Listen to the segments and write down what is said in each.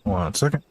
One second.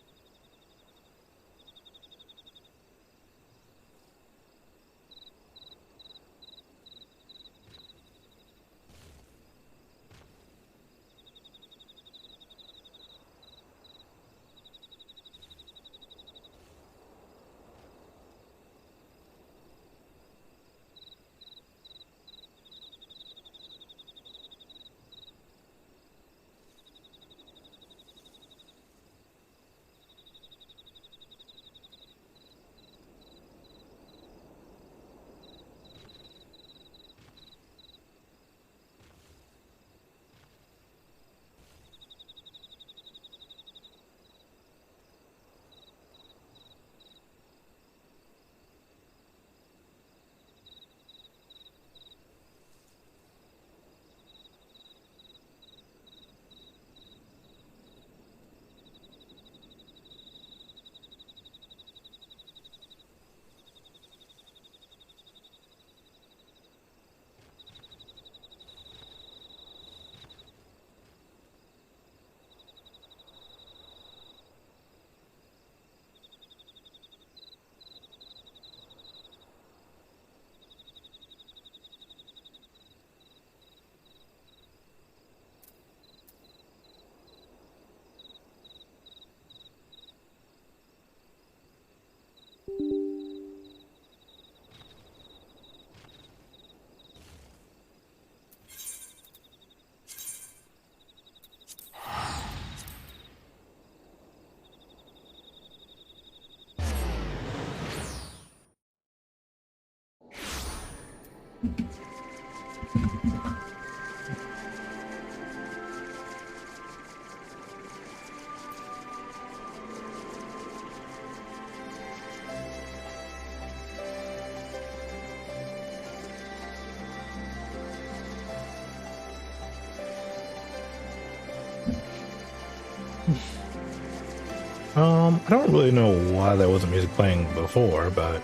I don't really know why there wasn't music playing before, but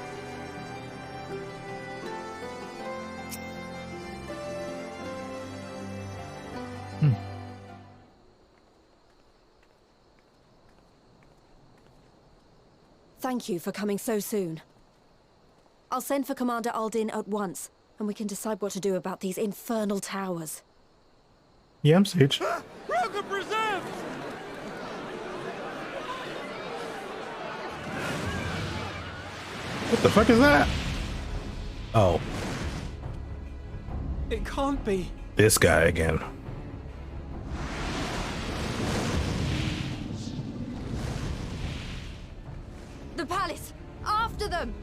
Thank you for coming so soon. I'll send for Commander Aldin at once, and we can decide what to do about these infernal towers. yeah, I'm Sage. Roger presents! What the fuck is that? Oh, It can't be. this guy again. The palace! After them!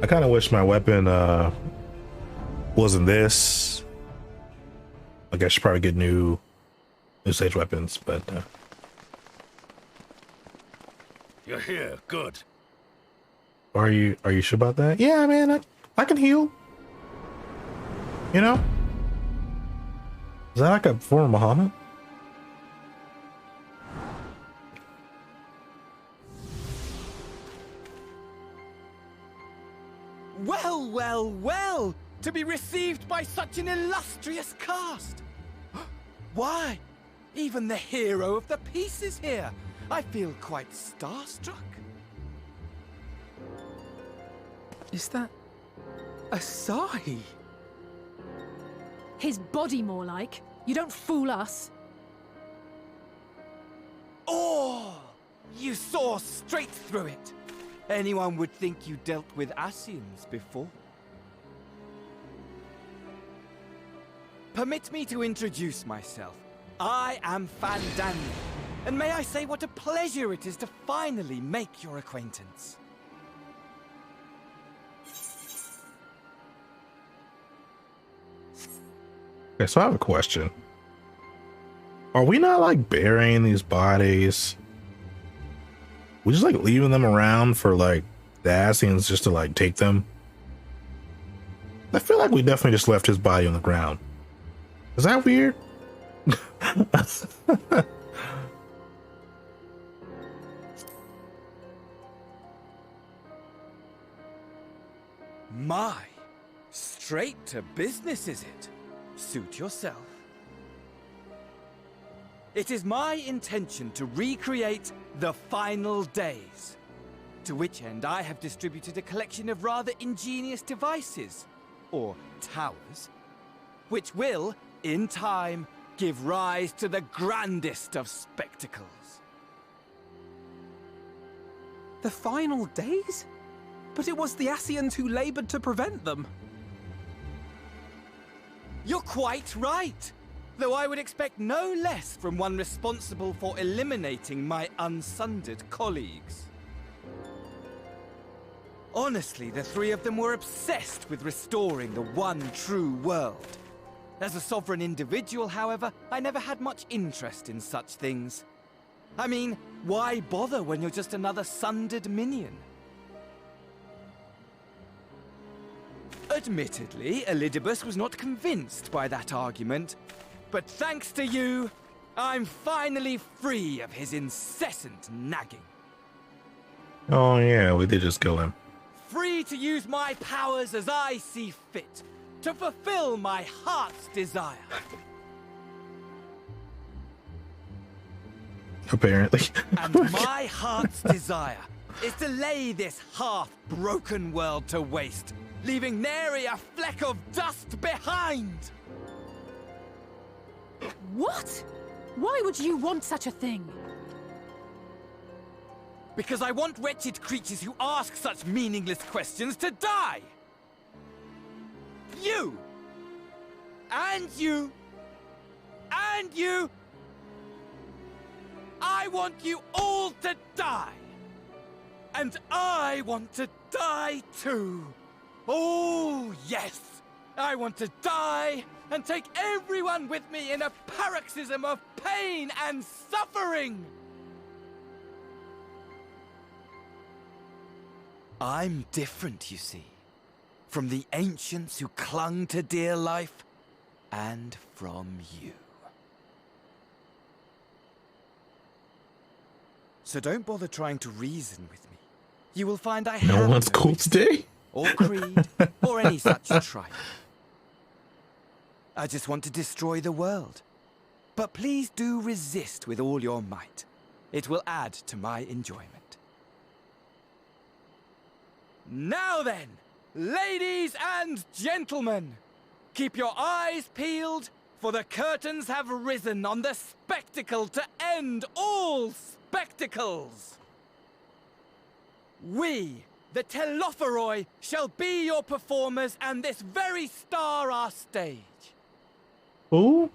I kind of wish my weapon wasn't this. Like I should probably get new Sage weapons, but You're here. Good. are you sure about that? Yeah, man, I can heal. You know? Is that like a form of Muhammad? Well, well, well! To be received by such an illustrious cast! Why? Even the hero of the piece is here! I feel quite starstruck. Is that... Asahi? His body, more like. You don't fool us. Oh! You saw straight through it! Anyone would think you dealt with Asians before. Permit me to introduce myself. I am Fandani, and may I say what a pleasure it is to finally make your acquaintance. Okay, so I have a question. Are we not like burying these bodies? We just like leaving them around for like the Ascians just to like take them? I feel like we definitely just left his body on the ground. Is that weird? My, straight to business is it? Suit yourself. It is my intention to recreate the final days, to which end I have distributed a collection of rather ingenious devices, or towers, which will, in time, give rise to the grandest of spectacles. The final days? But it was the Ascians who labored to prevent them. You're quite right, though I would expect no less from one responsible for eliminating my unsundered colleagues. Honestly, the three of them were obsessed with restoring the one true world. As a sovereign individual, however, I never had much interest in such things. I mean, why bother when you're just another sundered minion? Admittedly, Elidibus was not convinced by that argument, but thanks to you, I'm finally free of his incessant nagging. Oh yeah, we did just kill him. Free to use my powers as I see fit, to fulfill my heart's desire. Apparently. And my heart's desire is to lay this half-broken world to waste, leaving nary a fleck of dust behind! What? Why would you want such a thing? Because I want wretched creatures who ask such meaningless questions to die! You! And you! And you! I want you all to die! And I want to die too! Oh, yes! I want to die and take everyone with me in a paroxysm of pain and suffering! I'm different, you see, from the ancients who clung to dear life, and from you. So don't bother trying to reason with me. You will find I have No one's cool today. or creed, or any such tripe. I just want to destroy the world. But please do resist with all your might. It will add to my enjoyment. Now then, ladies and gentlemen, keep your eyes peeled, for the curtains have risen on the spectacle to end all spectacles. We, the Telophoroi, shall be your performers and this very star our stage. Who?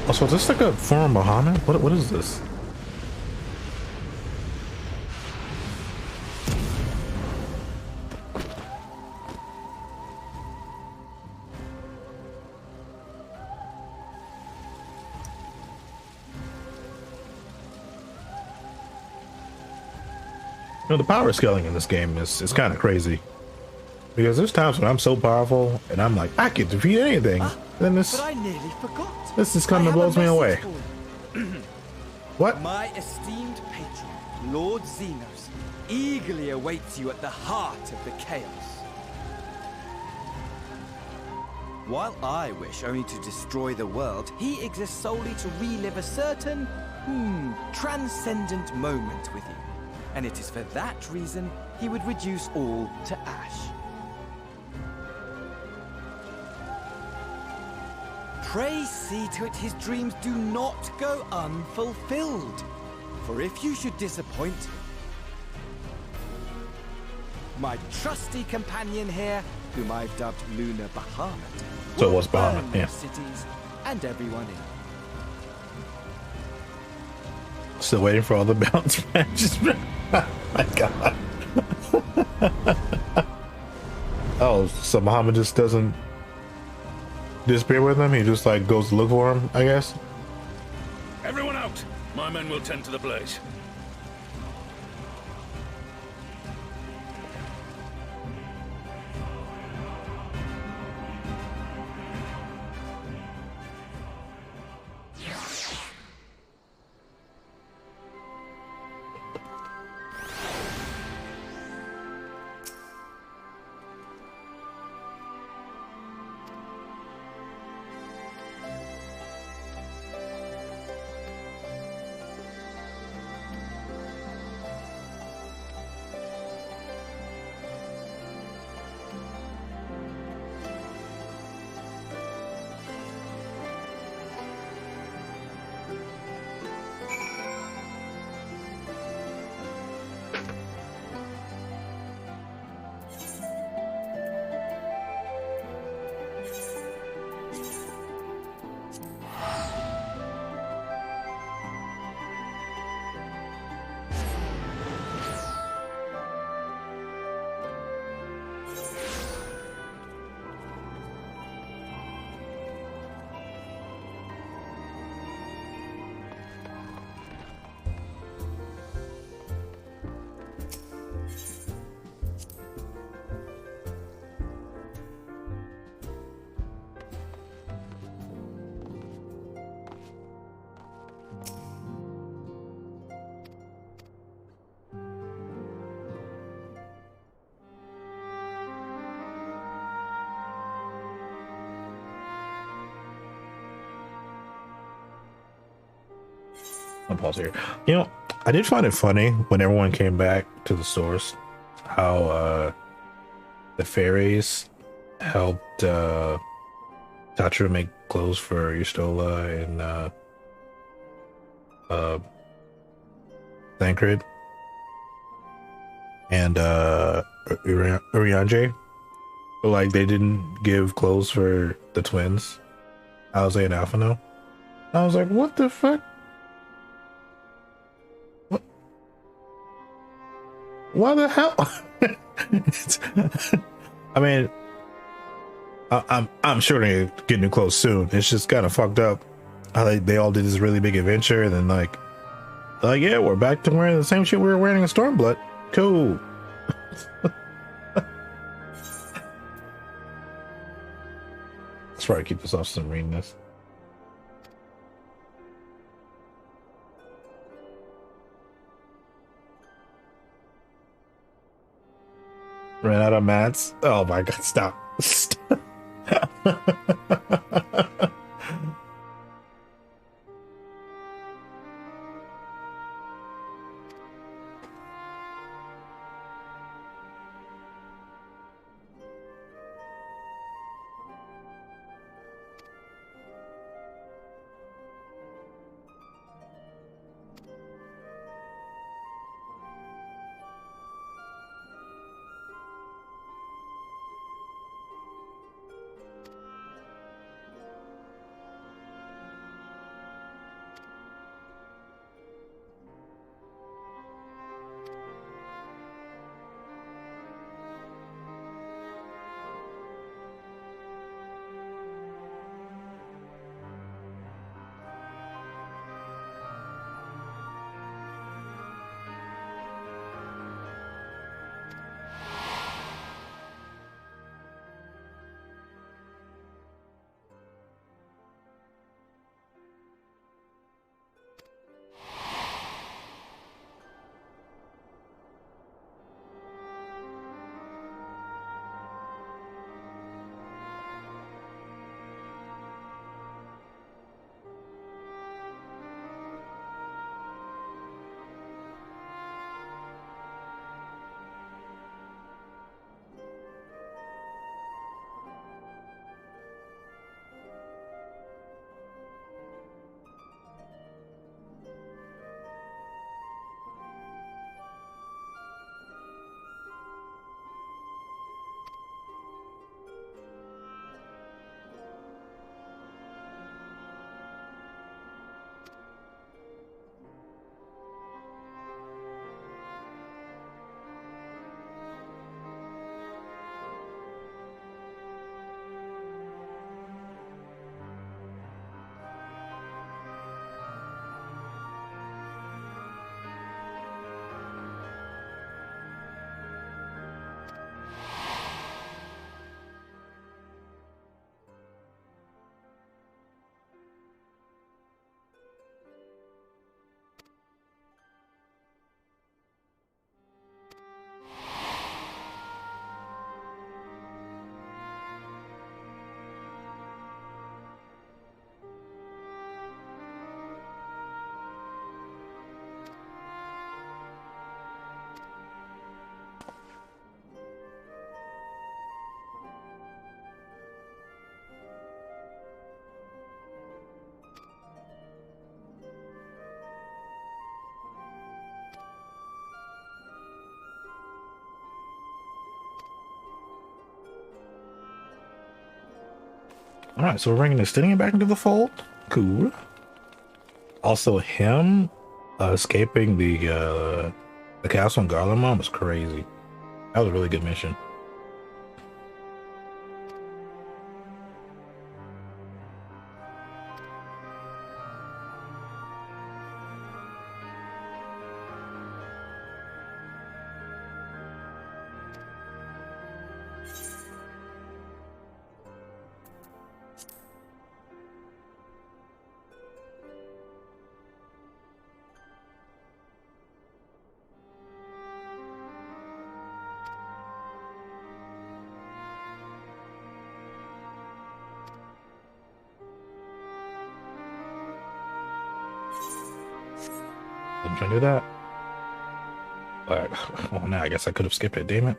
Also, is this like a form of Bahamut? What is this? You know, the power scaling in this game is kind of crazy. Because there's times when I'm so powerful and I'm like, I can defeat anything. Then But I nearly forgot. this just kind of blows me away. What? My esteemed patron, Lord Xenos, eagerly awaits you at the heart of the chaos. While I wish only to destroy the world, he exists solely to relive a certain, transcendent moment with you. And it is for that reason he would reduce all to ash. Pray see to it his dreams do not go unfulfilled. For if you should disappoint him, My trusty companion here, whom I've dubbed Lunar Bahamut, So it will was Bahamut, burn yeah. your cities and everyone in. Still waiting for all the bounce matches. My God. Oh, so Muhammad just doesn't disappear with him? He just like goes to look for him, I guess? Everyone out! My men will tend to the blaze. I'll pause here. You know, I did find it funny when everyone came back to the source, how the fairies helped Tatra make clothes for Yustola and Thancred and Urianger. But like they didn't give clothes for the twins, Alze and Alphino. I was like, what the fuck? What? Why the hell? I mean, I'm sure they get new clothes soon. It's just kind of fucked up how they all did this really big adventure and then like yeah, we're back to wearing the same shit we were wearing in Stormblood. Cool. Let's try to keep this off some reading this. Ran out of mats. Oh my god, stop. Stop. All right, so we're bringing Justinian back into the fold. Cool. Also, him escaping the castle in Garlemald was crazy. That was a really good mission. I'm trying to do that. But, well, now I guess I could have skipped it, damn it.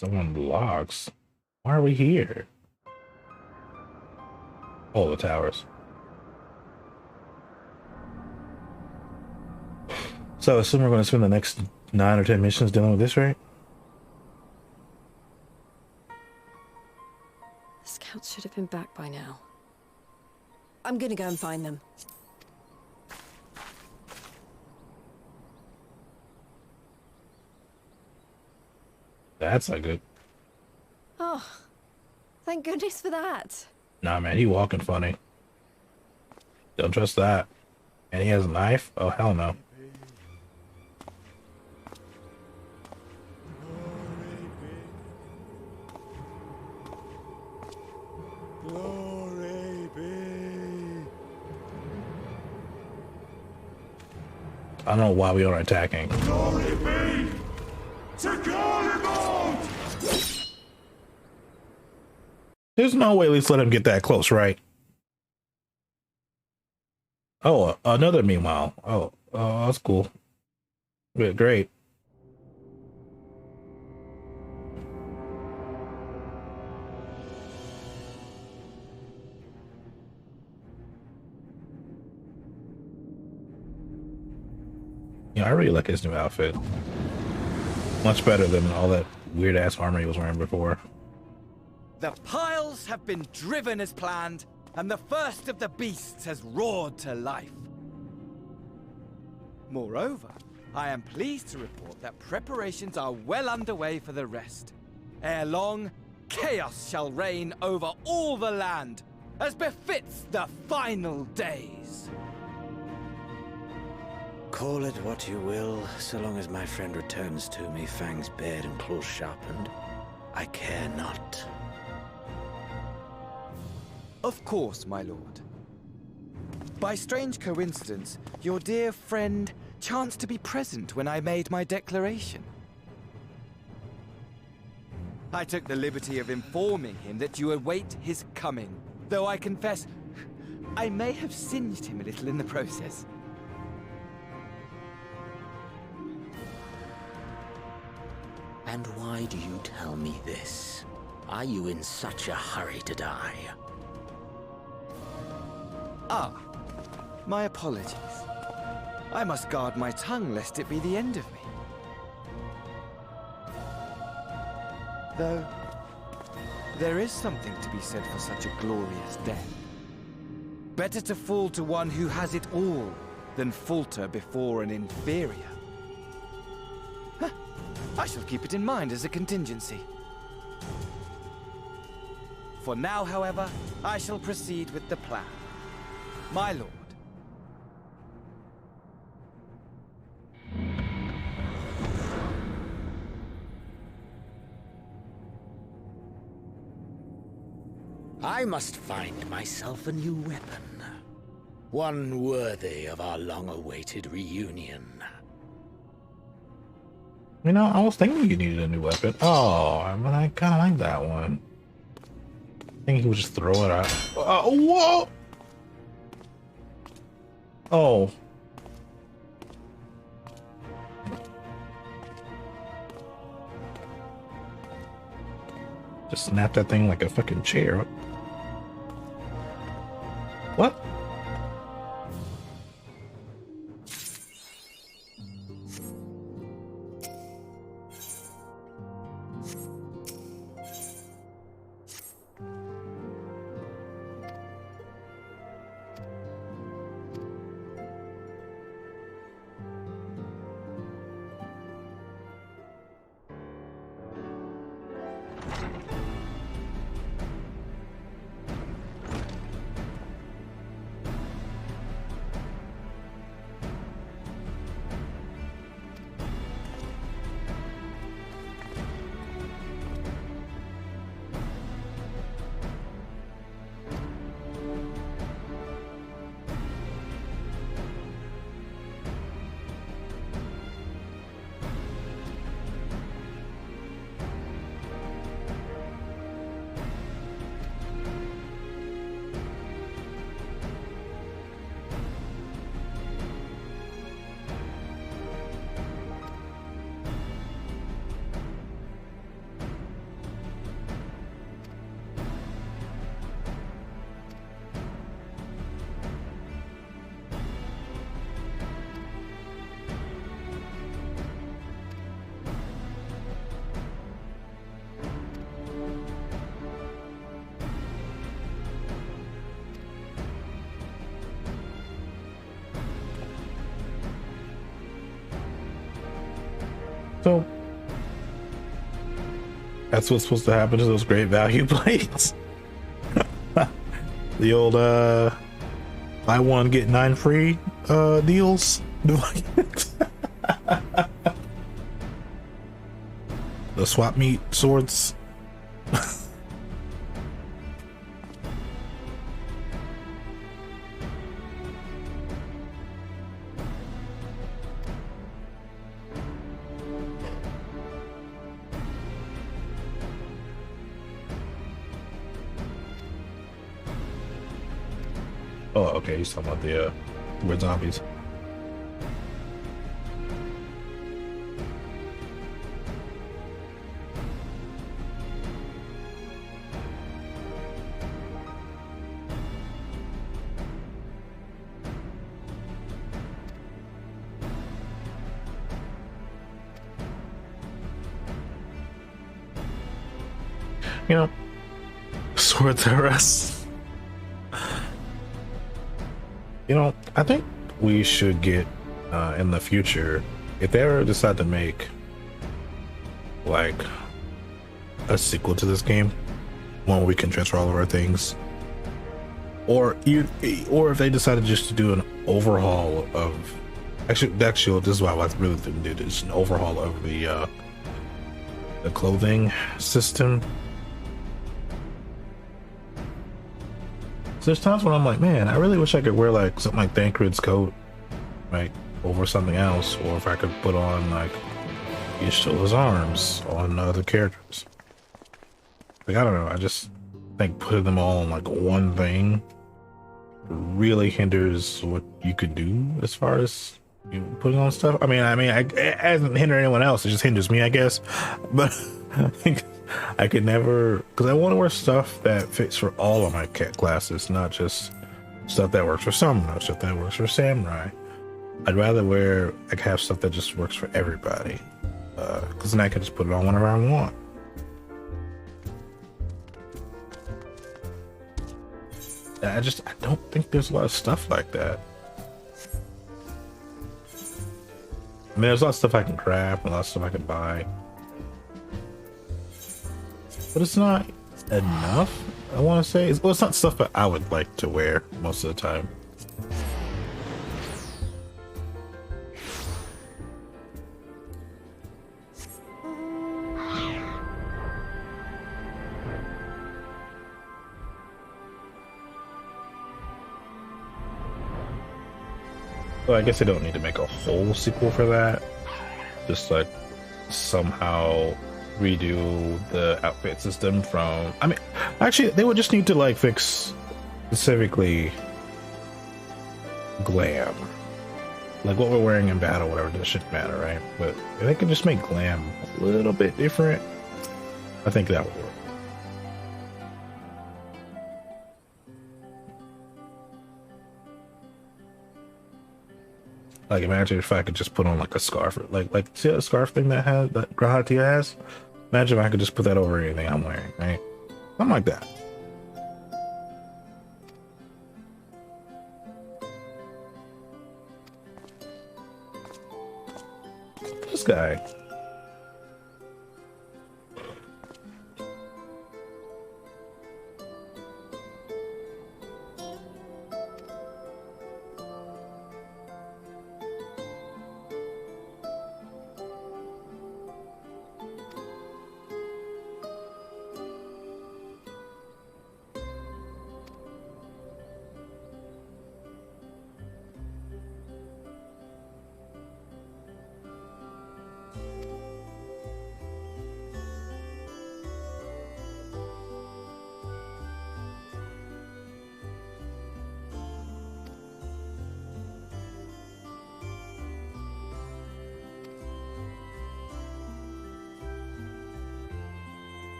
Someone logs. Why are we here? Oh, the towers. So I assume we're going to spend the next 9 or 10 missions dealing with this, right? The scouts should have been back by now. I'm gonna go and find them. That's not good. Oh, thank goodness for that. Nah, man, he walking funny. Don't trust that. And he has a knife? Oh, hell no. I don't know why we aren't attacking. Glory be to Garlemald! There's no way at least let him get that close, right? Oh, another meanwhile. Oh, that's cool. Yeah, great. Yeah, I really like his new outfit. Much better than all that weird ass armor he was wearing before. The piles have been driven as planned, and the first of the beasts has roared to life. Moreover, I am pleased to report that preparations are well underway for the rest. Ere long, chaos shall reign over all the land, as befits the final days. Call it what you will, so long as my friend returns to me, fangs bared and claws sharpened. I care not. Of course, my lord. By strange coincidence, your dear friend chanced to be present when I made my declaration. I took the liberty of informing him that you await his coming, though I confess I may have singed him a little in the process. And why do you tell me this? Are you in such a hurry to die? Ah, my apologies. I must guard my tongue lest it be the end of me. Though, there is something to be said for such a glorious death. Better to fall to one who has it all than falter before an inferior. Huh. I shall keep it in mind as a contingency. For now, however, I shall proceed with the plan. My lord. I must find myself a new weapon. One worthy of our long-awaited reunion. You know, I was thinking you needed a new weapon. Oh, I mean, I kind of like that one. I think he would just throw it out. Whoa! Oh. Just snap that thing like a fucking chair. What? So that's what's supposed to happen to those great value plates. The old buy one get 9 free deals. The swap meet swords. Oh, okay, he's talking about the weird zombies. You know, swords are us. You know, I think we should get in the future, if they ever decide to make like a sequel to this game, one where we can transfer all of our things, or if they decided just to do an overhaul of actually this is what I really didn't do, is an overhaul of the clothing system. So there's times when I'm like, man, I really wish I could wear like something like Thancred's coat, right, over something else, or if I could put on like Yashilla's arms on other characters. Like, I don't know, I just think putting them all on like one thing really hinders what you could do as far as putting on stuff. I mean, it hasn't hindered anyone else, it just hinders me, I guess. But I think I could never, because I want to wear stuff that fits for all of my classes, not just stuff that works for summoner, stuff that works for samurai. I'd rather have stuff that just works for everybody, because then I can just put it on whenever I want. I don't think there's a lot of stuff like that. I mean, there's a lot of stuff I can craft, and a lot of stuff I can buy. But it's not enough, I want to say. Well, it's not stuff that I would like to wear most of the time. Well, I guess they don't need to make a whole sequel for that. Just like somehow redo the outfit system from, I mean, actually they would just need to like fix specifically glam, like what we're wearing in battle, whatever, that shouldn't matter, right? But if they could just make glam a little bit different, I think that would work. Like, imagine if I could just put on like a scarf, like see that scarf thing that Grahatia has. Imagine if I could just put that over anything I'm wearing, right? Something like that. This guy.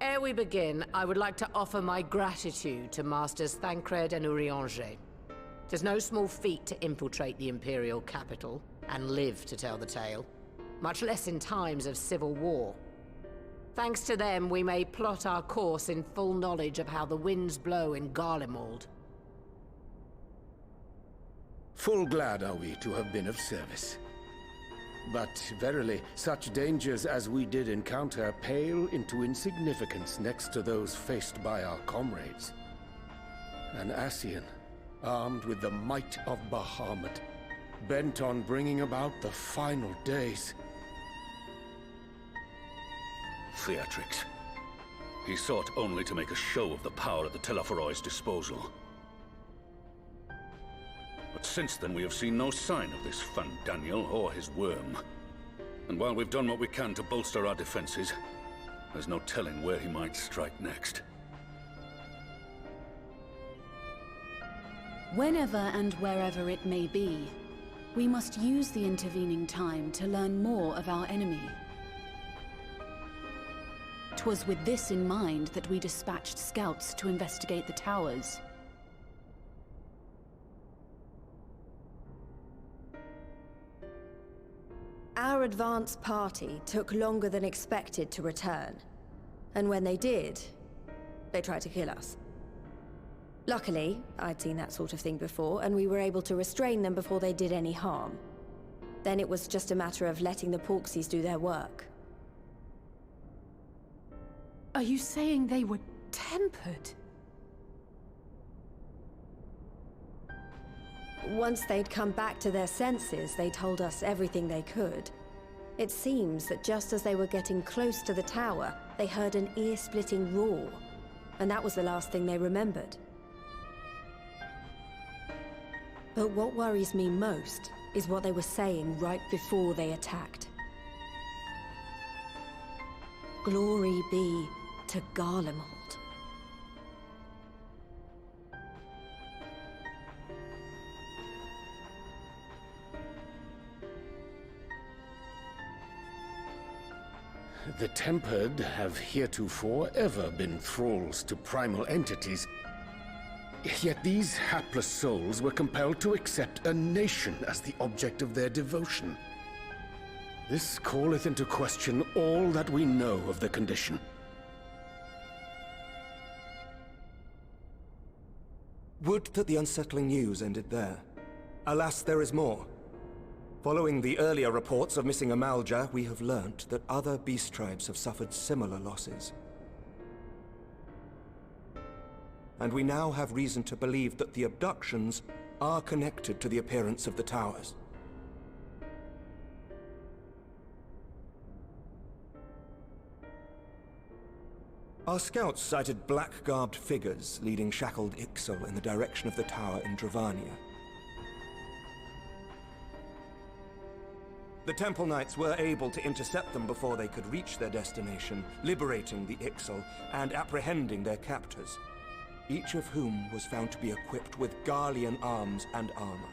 Ere we begin, I would like to offer my gratitude to Masters Thancred and Urianger. Tis no small feat to infiltrate the Imperial capital, and live to tell the tale, much less in times of civil war. Thanks to them, we may plot our course in full knowledge of how the winds blow in Garlemald. Full glad are we to have been of service. But verily, such dangers as we did encounter pale into insignificance next to those faced by our comrades. An Ascian, armed with the might of Bahamut, bent on bringing about the final days. Theatrics. He sought only to make a show of the power at the Teleforoi's disposal. But since then we have seen no sign of this Daniel or his worm. And while we've done what we can to bolster our defenses, there's no telling where he might strike next. Whenever and wherever it may be, we must use the intervening time to learn more of our enemy. 'Twas with this in mind that we dispatched scouts to investigate the towers. Our advance party took longer than expected to return. And when they did, they tried to kill us. Luckily, I'd seen that sort of thing before, and we were able to restrain them before they did any harm. Then it was just a matter of letting the Porksies do their work. Are you saying they were tempered? Once they'd come back to their senses, they told us everything they could. It seems that just as they were getting close to the tower, they heard an ear-splitting roar, and that was the last thing they remembered. But what worries me most is what they were saying right before they attacked. Glory be to Garlemald. The Tempered have heretofore ever been thralls to primal entities. Yet these hapless souls were compelled to accept a nation as the object of their devotion. This calleth into question all that we know of the condition. Would that the unsettling news ended there. Alas, there is more. Following the earlier reports of missing Amalja, we have learnt that other beast tribes have suffered similar losses. and we now have reason to believe that the abductions are connected to the appearance of the towers. Our scouts sighted black-garbed figures leading shackled Ixal in the direction of the tower in Dravania. The Temple Knights were able to intercept them before they could reach their destination, liberating the Ixal and apprehending their captors, each of whom was found to be equipped with Garlean arms and armor.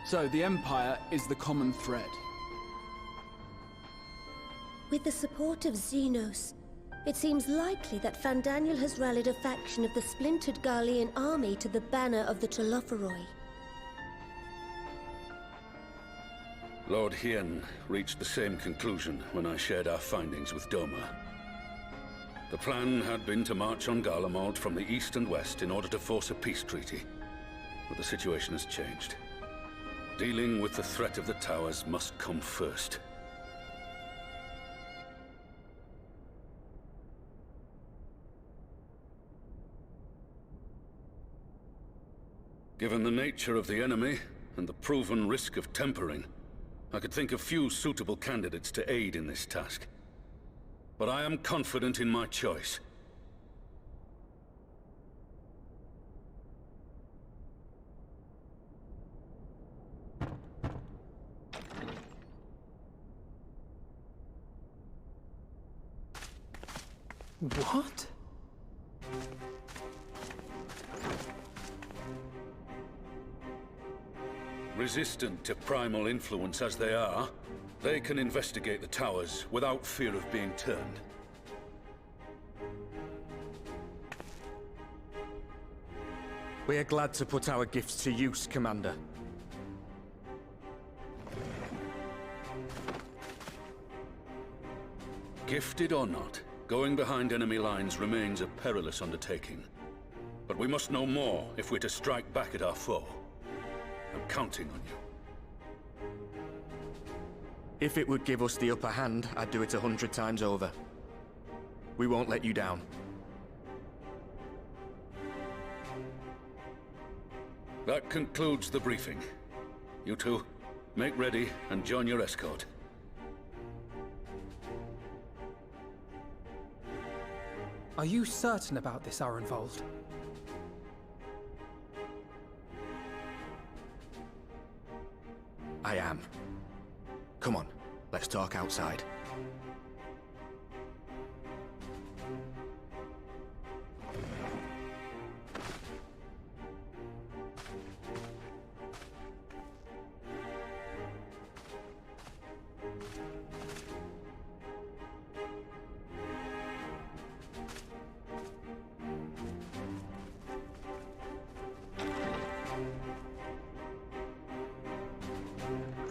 So the Empire is the common thread. With the support of Xenos, it seems likely that Fandaniel has rallied a faction of the splintered Garlean army to the banner of the Telophoroi. Lord Hien reached the same conclusion when I shared our findings with Doma. The plan had been to march on Garlemald from the east and west in order to force a peace treaty. But the situation has changed. Dealing with the threat of the towers must come first. Given the nature of the enemy and the proven risk of tempering, I could think of few suitable candidates to aid in this task. But I am confident in my choice. What? Resistant to primal influence as they are, they can investigate the towers without fear of being turned. We are glad to put our gifts to use, Commander. Gifted or not, going behind enemy lines remains a perilous undertaking. But we must know more if we're to strike back at our foe. I'm counting on you. If it would give us the upper hand, I'd do it 100 times over. We won't let you down. That concludes the briefing. You two, make ready and join your escort. Are you certain about this, Arenvold? I am. Come on, let's talk outside.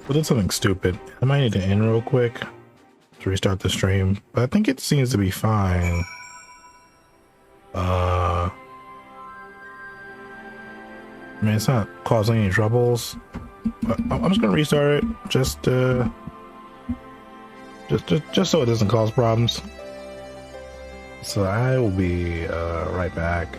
I did something stupid. I might need to end real quick to restart the stream, but I think it seems to be fine. I mean, it's not causing any troubles, but I'm just gonna restart it just so it doesn't cause problems. So I will be right back.